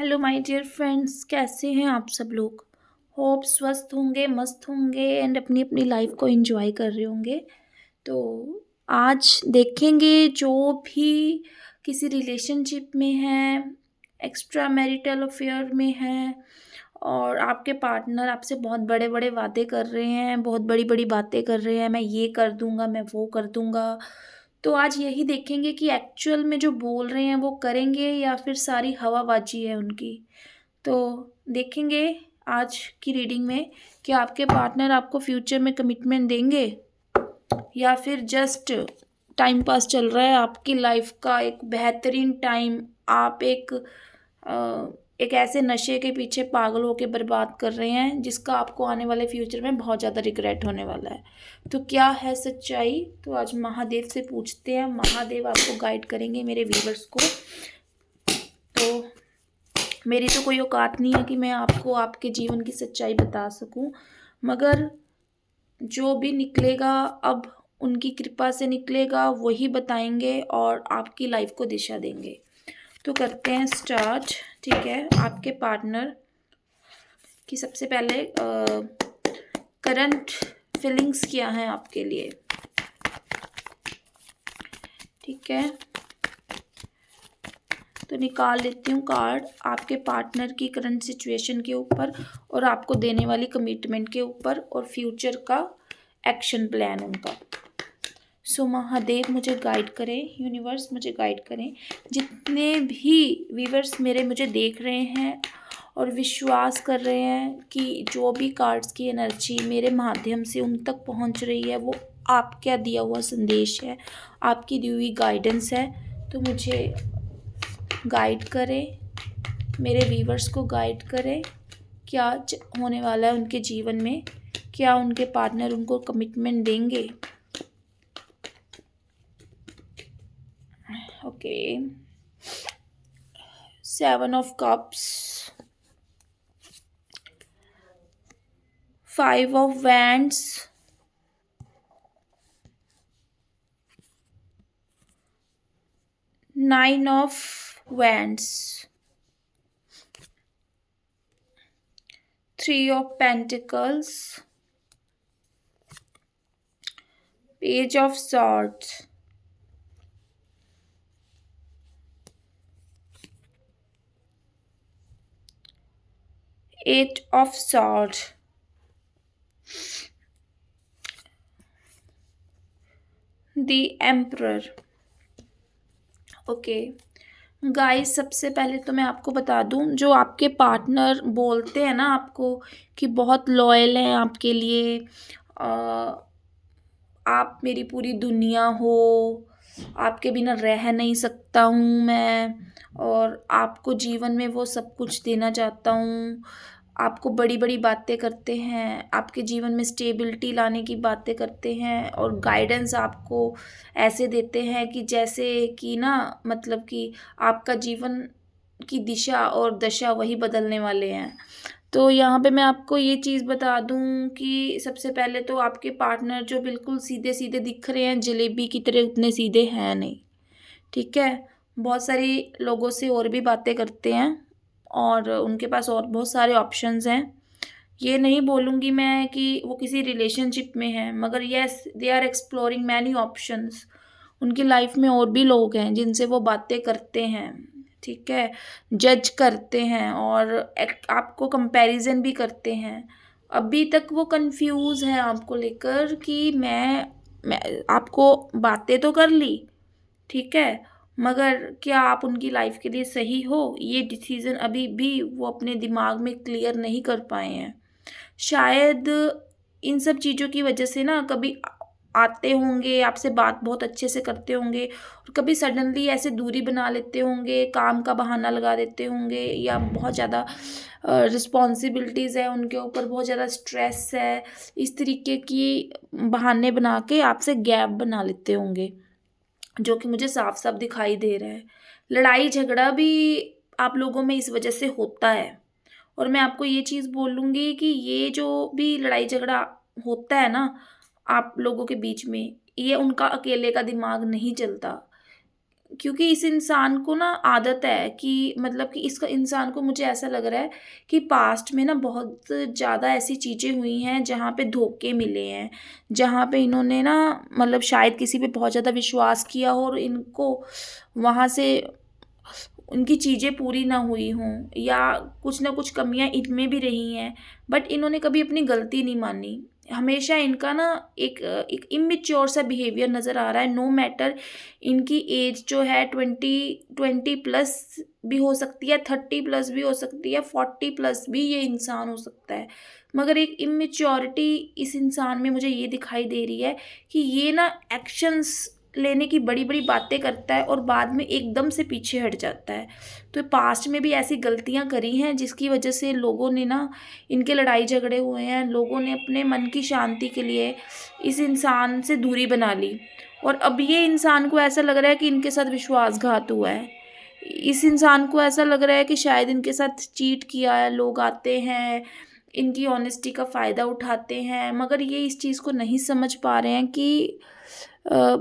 Hello my dear friends, कैसे हैं आप सब लोग। होप स्वस्थ होंगे, मस्त होंगे एंड अपनी अपनी लाइफ को एंजॉय कर रहे होंगे। तो आज देखेंगे जो भी किसी रिलेशनशिप में है, एक्स्ट्रा मैरिटल अफेयर में है और आपके पार्टनर आपसे बहुत बड़े बड़े वादे कर रहे हैं, बहुत बड़ी बड़ी बातें कर रहे हैं, मैं ये कर दूंगा, मैं वो कर दूंगा। तो आज यही देखेंगे कि एक्चुअल में जो बोल रहे हैं वो करेंगे या फिर सारी हवाबाजी है उनकी। तो देखेंगे आज की रीडिंग में कि आपके पार्टनर आपको फ्यूचर में कमिटमेंट देंगे या फिर जस्ट टाइम पास चल रहा है आपकी लाइफ का एक बेहतरीन टाइम। आप एक ऐसे नशे के पीछे पागल होके बर्बाद कर रहे हैं जिसका आपको आने वाले फ्यूचर में बहुत ज़्यादा रिग्रेट होने वाला है। तो क्या है सच्चाई, तो आज महादेव से पूछते हैं। महादेव आपको गाइड करेंगे मेरे व्यूवर्स को। तो मेरी तो कोई औकात नहीं है कि मैं आपको आपके जीवन की सच्चाई बता सकूं, मगर जो भी निकलेगा अब उनकी कृपा से निकलेगा, वही बताएंगे और आपकी लाइफ को दिशा देंगे। तो करते हैं स्टार्ट। ठीक है, आपके पार्टनर की सबसे पहले करंट फीलिंग्स क्या हैं आपके लिए। ठीक है, तो निकाल लेती हूँ कार्ड आपके पार्टनर की करंट सिचुएशन के ऊपर और आपको देने वाली कमिटमेंट के ऊपर और फ्यूचर का एक्शन प्लान उनका। सो महादेव मुझे गाइड करें, यूनिवर्स मुझे गाइड करें। जितने भी व्यूवर्स मेरे मुझे देख रहे हैं और विश्वास कर रहे हैं कि जो भी कार्ड्स की एनर्जी मेरे माध्यम से उन तक पहुंच रही है वो आपका दिया हुआ संदेश है, आपकी दी हुई गाइडेंस है। तो मुझे गाइड करें, मेरे व्यूवर्स को गाइड करें। क्या होने वाला है उनके जीवन में, क्या उनके पार्टनर उनको कमिटमेंट देंगे। Okay, 7 of cups, 5 of wands, 9 of wands, 3 of pentacles, page of swords, 8 of swords, the emperor. Okay guys, सबसे पहले तो मैं आपको बता दूं, जो आपके पार्टनर बोलते हैं ना आपको कि बहुत लॉयल हैं आपके लिए, आप मेरी पूरी दुनिया हो, आपके बिना रह नहीं सकता हूँ मैं, और आपको जीवन में वो सब कुछ देना चाहता हूँ। आपको बड़ी बड़ी बातें करते हैं, आपके जीवन में स्टेबिलिटी लाने की बातें करते हैं और गाइडेंस आपको ऐसे देते हैं कि जैसे कि ना, मतलब कि आपका जीवन की दिशा और दशा वही बदलने वाले हैं। तो यहाँ पे मैं आपको ये चीज़ बता दूँ कि सबसे पहले तो आपके पार्टनर जो बिल्कुल सीधे सीधे दिख रहे हैं, जलेबी की तरह उतने सीधे हैं नहीं। ठीक है, बहुत सारी लोगों से और भी बातें करते हैं और उनके पास और बहुत सारे ऑप्शंस हैं। ये नहीं बोलूँगी मैं कि वो किसी रिलेशनशिप में है, मगर yes they are exploring many options. उनकी लाइफ में और भी लोग हैं जिनसे वो बातें करते हैं। ठीक है, जज करते हैं और आपको कंपैरिजन भी करते हैं। अभी तक वो कंफ्यूज है आपको लेकर कि मैं आपको बातें तो कर ली, ठीक है, मगर क्या आप उनकी लाइफ के लिए सही हो, ये डिसीजन अभी भी वो अपने दिमाग में क्लियर नहीं कर पाए हैं। शायद इन सब चीज़ों की वजह से ना कभी आते होंगे, आपसे बात बहुत अच्छे से करते होंगे और कभी सडनली ऐसे दूरी बना लेते होंगे, काम का बहाना लगा देते होंगे या बहुत ज़्यादा रिस्पॉन्सिबिलिटीज़ है उनके ऊपर, बहुत ज़्यादा स्ट्रेस है, इस तरीके की बहाने बना के आपसे गैप बना लेते होंगे, जो कि मुझे साफ साफ दिखाई दे रहा है। लड़ाई झगड़ा भी आप लोगों में इस वजह से होता है और मैं आपको ये चीज़ बोलूँगी कि ये जो भी लड़ाई झगड़ा होता है ना आप लोगों के बीच में, ये उनका अकेले का दिमाग नहीं चलता। क्योंकि इस इंसान को ना आदत है कि मतलब कि इसका इंसान को मुझे ऐसा लग रहा है कि पास्ट में ना बहुत ज़्यादा ऐसी चीज़ें हुई हैं जहाँ पे धोखे मिले हैं, जहाँ पे इन्होंने ना मतलब शायद किसी पे बहुत ज़्यादा विश्वास किया हो और इनको वहाँ से उनकी चीज़ें पूरी ना हुई हों या कुछ ना कुछ कमियाँ इनमें भी रही हैं, बट इन्होंने कभी अपनी गलती नहीं मानी। हमेशा इनका ना एक इम्मैच्योर सा बिहेवियर नज़र आ रहा है, नो मैटर इनकी एज जो है 20 प्लस भी हो सकती है, 30 प्लस भी हो सकती है, 40 प्लस भी ये इंसान हो सकता है। मगर एक इम्मैच्योरिटी इस इंसान में मुझे ये दिखाई दे रही है कि ये ना एक्शंस लेने की बड़ी-बड़ी बातें करता है और बाद में एकदम से पीछे हट जाता है। तो पास्ट में भी ऐसी गलतियाँ करी हैं जिसकी वजह से लोगों ने ना इनके लड़ाई झगड़े हुए हैं, लोगों ने अपने मन की शांति के लिए इस इंसान से दूरी बना ली और अब ये इंसान को ऐसा लग रहा है कि इनके साथ विश्वासघात हुआ है। इस इंसान को ऐसा लग रहा है कि शायद इनके साथ चीट किया है, लोग आते हैं, इनकी ऑनेस्टी का फ़ायदा उठाते हैं, मगर ये इस चीज़ को नहीं समझ पा रहे हैं कि अ,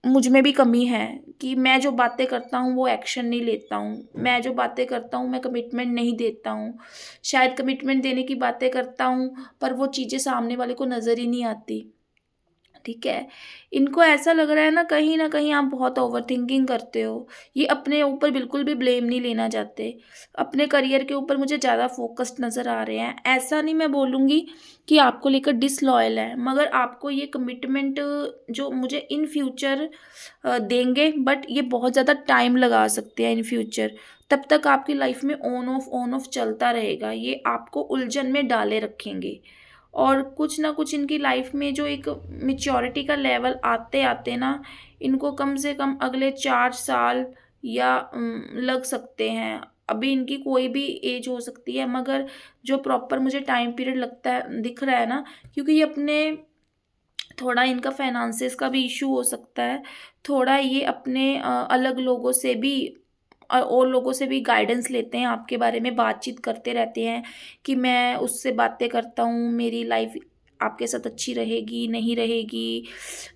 मुझ में भी कमी है कि मैं जो बातें करता हूँ वो एक्शन नहीं लेता हूँ। मैं जो बातें करता हूँ मैं कमिटमेंट नहीं देता हूँ। शायद कमिटमेंट देने की बातें करता हूँ पर वो चीज़ें सामने वाले को नज़र ही नहीं आती। ठीक है? इनको ऐसा लग रहा है ना कहीं न कहीं आप बहुत ओवरथिंकिंग करते हो। ये अपने ऊपर बिल्कुल भी ब्लेम नहीं लेना चाहते। अपने करियर के ऊपर मुझे ज़्यादा फ़ोकस्ड नज़र आ रहे हैं। ऐसा नहीं मैं बोलूँगी कि आपको लेकर डिसलॉयल है, मगर आपको ये कमिटमेंट जो मुझे इन फ्यूचर देंगे बट ये बहुत ज़्यादा टाइम लगा सकते हैं इन फ्यूचर। तब तक आपकी लाइफ़ में ऑन ऑफ चलता रहेगा। ये आपको उलझन में डाले रखेंगे। और कुछ ना कुछ इनकी लाइफ में जो एक मैच्योरिटी का लेवल आते-आते ना इनको कम से कम अगले 4 साल या लग सकते हैं। अभी इनकी कोई भी एज हो सकती है मगर जो प्रॉपर मुझे टाइम पीरियड लगता है दिख रहा है ना क्योंकि ये अपने थोड़ा इनका फाइनेंसेस का भी इश्यू हो सकता है। थोड़ा ये अपने अलग लोगों से भी और लोगों से भी गाइडेंस लेते हैं, आपके बारे में बातचीत करते रहते हैं कि मैं उससे बातें करता हूँ, मेरी लाइफ आपके साथ अच्छी रहेगी, नहीं रहेगी,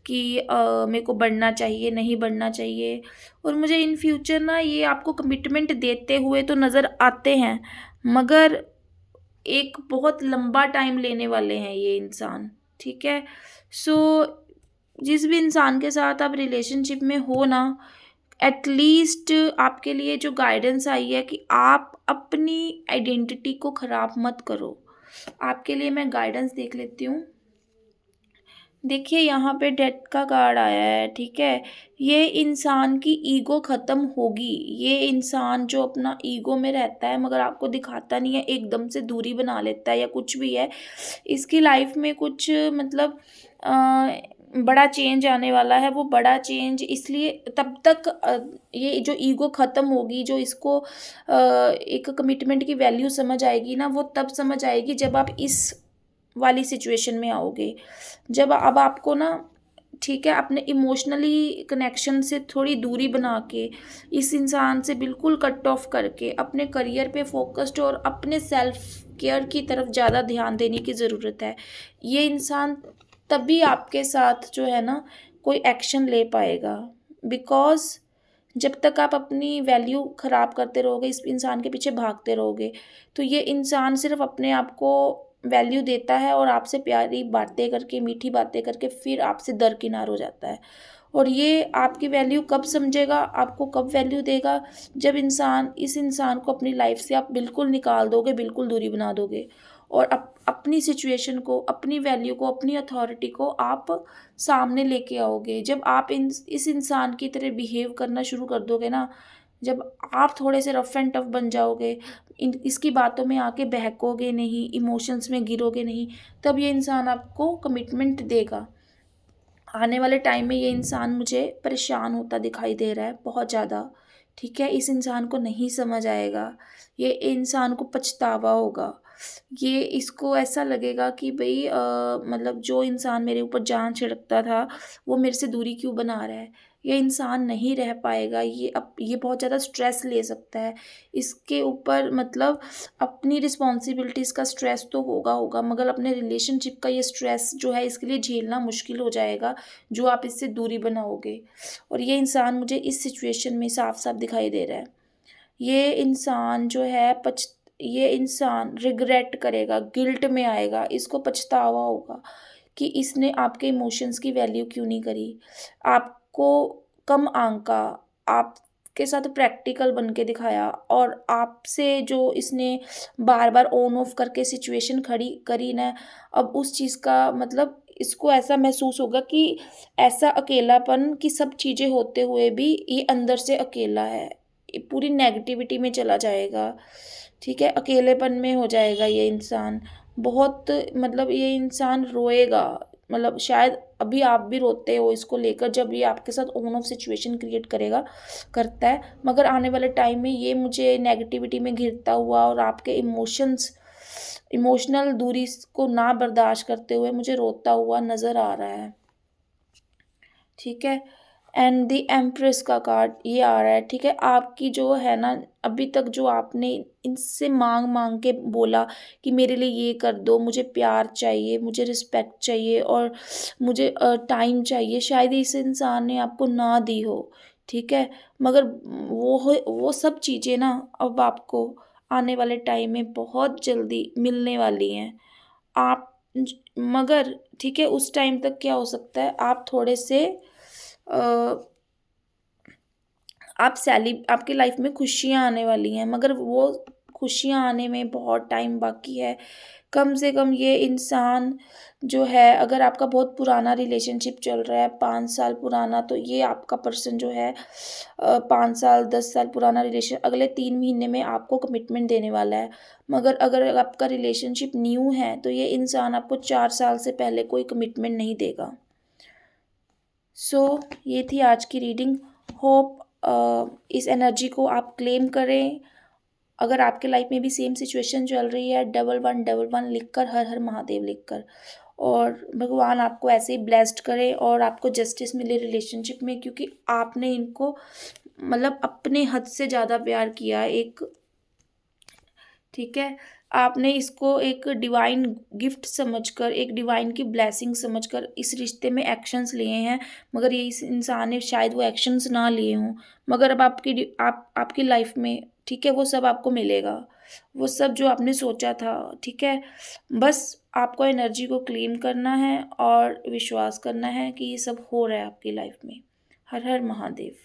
कि मेरे को बढ़ना चाहिए, नहीं बढ़ना चाहिए। और मुझे इन फ्यूचर ना ये आपको कमिटमेंट देते हुए तो नज़र आते हैं, मगर एक बहुत लंबा टाइम लेने वाले हैं ये इंसान, ठीक है? सो जिस भी इंसान के साथ आप रिलेशनशिप में हो ना, एटलीस्ट आपके लिए जो गाइडेंस आई है कि आप अपनी आइडेंटिटी को ख़राब मत करो। आपके लिए मैं गाइडेंस देख लेती हूँ। देखिए यहाँ पे डेथ का कार्ड आया है, ठीक है? ये इंसान की ईगो ख़त्म होगी। ये इंसान जो अपना ईगो में रहता है मगर आपको दिखाता नहीं है, एकदम से दूरी बना लेता है या कुछ भी है। इसकी लाइफ में कुछ मतलब बड़ा चेंज आने वाला है। वो बड़ा चेंज इसलिए तब तक ये जो ईगो ख़त्म होगी, जो इसको एक कमिटमेंट की वैल्यू समझ आएगी ना, वो तब समझ आएगी जब आप इस वाली सिचुएशन में आओगे। जब अब आपको ना ठीक है, अपने इमोशनली कनेक्शन से थोड़ी दूरी बना के, इस इंसान से बिल्कुल कट ऑफ करके, अपने करियर पे फ़ोकस्ड और अपने सेल्फ केयर की तरफ ज़्यादा ध्यान देने की ज़रूरत है। ये इंसान तभी आपके साथ जो है ना, कोई एक्शन ले पाएगा। बिकॉज़ जब तक आप अपनी वैल्यू ख़राब करते रहोगे, इस इंसान के पीछे भागते रहोगे, तो ये इंसान सिर्फ़ अपने आप को वैल्यू देता है और आपसे प्यारी बातें करके, मीठी बातें करके फिर आपसे दरकिनार हो जाता है। और ये आपकी वैल्यू कब समझेगा, आपको कब वैल्यू देगा, जब इस इंसान को अपनी लाइफ़ से आप बिल्कुल निकाल दोगे, बिल्कुल दूरी बना दोगे और अपनी सिचुएशन को, अपनी वैल्यू को, अपनी अथॉरिटी को आप सामने लेके आओगे। जब आप इस इंसान की तरह बिहेव करना शुरू कर दोगे ना, जब आप थोड़े से रफ एंड टफ बन जाओगे, इसकी बातों में आके बहकोगे नहीं, इमोशंस में गिरोगे नहीं, तब ये इंसान आपको कमिटमेंट देगा। आने वाले टाइम में ये इंसान मुझे परेशान होता दिखाई दे रहा है बहुत ज़्यादा, ठीक है? इस इंसान को नहीं समझ आएगा, ये इंसान को पछतावा होगा। ये इसको ऐसा लगेगा कि मतलब जो इंसान मेरे ऊपर जान छिड़कता था, वो मेरे से दूरी क्यों बना रहा है? ये इंसान नहीं रह पाएगा, ये बहुत ज़्यादा स्ट्रेस ले सकता है। इसके ऊपर मतलब अपनी रिस्पॉन्सिबिलिटीज़ का स्ट्रेस तो होगा मगर अपने रिलेशनशिप का ये स्ट्रेस जो है इसके लिए झेलना मुश्किल हो जाएगा, जो आप इससे दूरी बनाओगे। और ये इंसान मुझे इस सिचुएशन में साफ-साफ दिखाई दे रहा है। ये इंसान जो है ये इंसान रिग्रेट करेगा, गिल्ट में आएगा, इसको पछतावा होगा कि इसने आपके इमोशंस की वैल्यू क्यों नहीं करी, आपको कम आँका, आपके साथ प्रैक्टिकल बन के दिखाया और आपसे जो इसने बार-बार ऑन ऑफ करके सिचुएशन खड़ी करी ना, अब उस चीज़ का मतलब इसको ऐसा महसूस होगा कि ऐसा अकेलापन कि सब चीज़ें होते हुए भी ये अंदर से अकेला है। ये पूरी नेगेटिविटी में चला जाएगा, ठीक है? अकेलेपन में हो जाएगा ये इंसान। बहुत मतलब ये इंसान रोएगा, मतलब शायद अभी आप भी रोते हो इसको लेकर जब ये आपके साथ ऑन ऑफ सिचुएशन क्रिएट करता है, मगर आने वाले टाइम में ये मुझे नेगेटिविटी में घिरता हुआ और आपके इमोशनल दूरी को ना बर्दाश्त करते हुए मुझे रोता हुआ नज़र आ रहा है। ठीक है? एंड द एम्प्रेस का कार्ड ये आ रहा है, ठीक है? आपकी जो है ना, अभी तक जो आपने इनसे माँग-माँग के बोला कि मेरे लिए ये कर दो, मुझे प्यार चाहिए, मुझे रिस्पेक्ट चाहिए और मुझे टाइम चाहिए, शायद इस इंसान ने आपको ना दी हो, ठीक है? मगर वो सब चीज़ें ना अब आपको आने वाले टाइम में बहुत जल्दी मिलने वाली हैं। आप ज मगर ठीक है, उस टाइम तक क्या हो सकता है, आप थोड़े से अ, आपकी लाइफ में खुशियाँ आने वाली हैं, मगर वो खुशियाँ आने में बहुत टाइम बाकी है। कम से कम ये इंसान जो है, अगर आपका बहुत पुराना रिलेशनशिप चल रहा है, 5 साल पुराना, तो ये आपका पर्सन जो है 5 साल, 10 साल पुराना रिलेशन अगले 3 महीने में आपको कमिटमेंट देने वाला है। मगर अगर आपका रिलेशनशिप न्यू है, तो ये इंसान आपको 4 साल से पहले कोई कमिटमेंट नहीं देगा। सो ये थी आज की रीडिंग। होप इस एनर्जी को आप क्लेम करें। अगर आपके लाइफ में भी सेम सिचुएशन चल रही है, 1111 लिखकर, हर हर महादेव लिखकर, और भगवान आपको ऐसे ही ब्लेस्ड करे और आपको जस्टिस मिले रिलेशनशिप में, क्योंकि आपने इनको मतलब अपने हद से ज़्यादा प्यार किया एक, ठीक है? आपने इसको एक डिवाइन गिफ्ट समझकर, एक डिवाइन की ब्लेसिंग समझकर इस रिश्ते में एक्शंस लिए हैं, मगर ये इस इंसान ने शायद वो एक्शंस ना लिए हों। मगर अब आपकी लाइफ में, ठीक है, वो सब आपको मिलेगा। वो सब जो आपने सोचा था, ठीक है? बस आपको एनर्जी को क्लेम करना है और विश्वास करना है कि ये सब हो रहा है आपकी लाइफ में। हर हर महादेव।